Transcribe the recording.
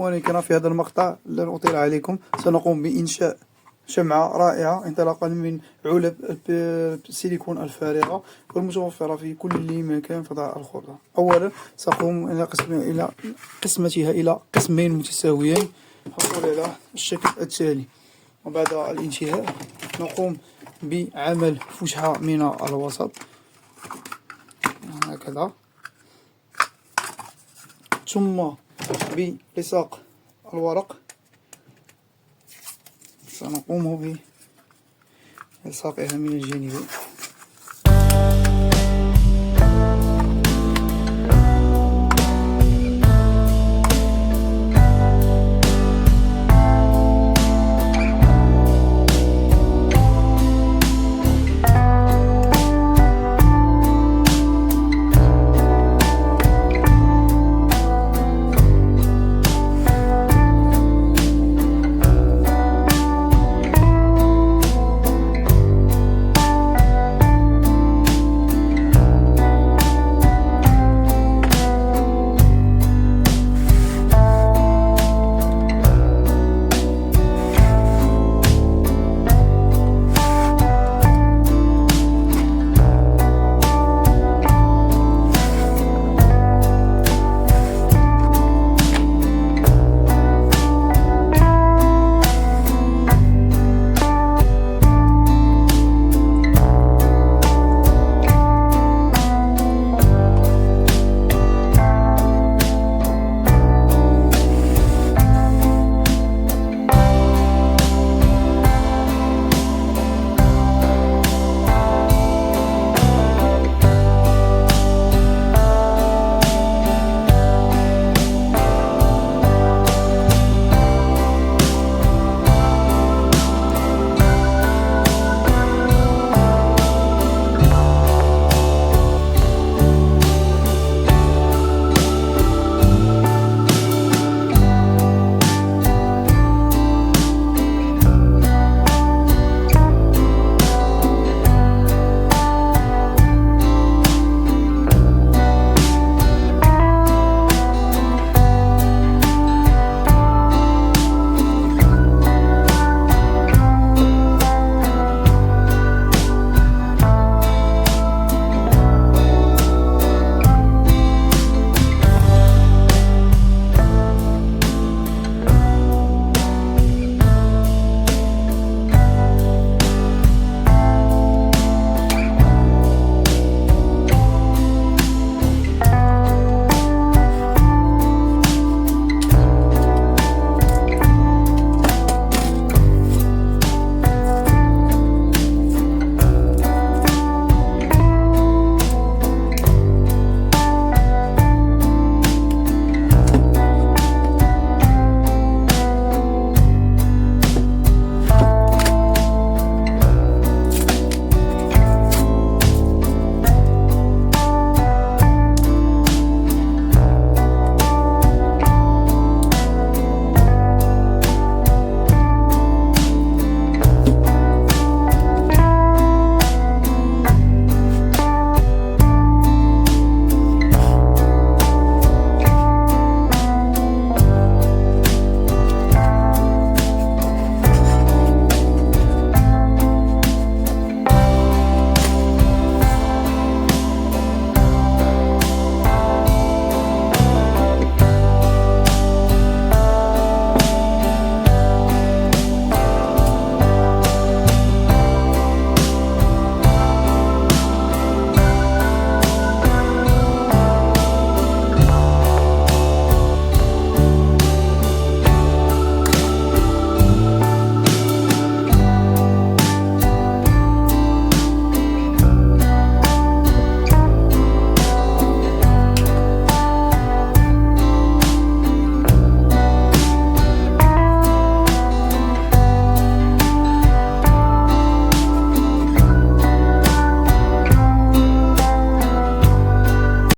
إخواني الكرام، في هذا المقطع لن أطيل عليكم، سنقوم بإنشاء شمعة رائعة انطلاقا من علب السيليكون الفارغة والمتوفرة في كل مكان في دار الخردة. أولا سأقوم إلى قسمتها إلى قسمين متساويين حصول على الشكل التالي. وبعد الانتهاء نقوم بعمل فتحة من الوسط هكذا، ثم بلصاق الورق سنقوم بلصاقها من الجانبين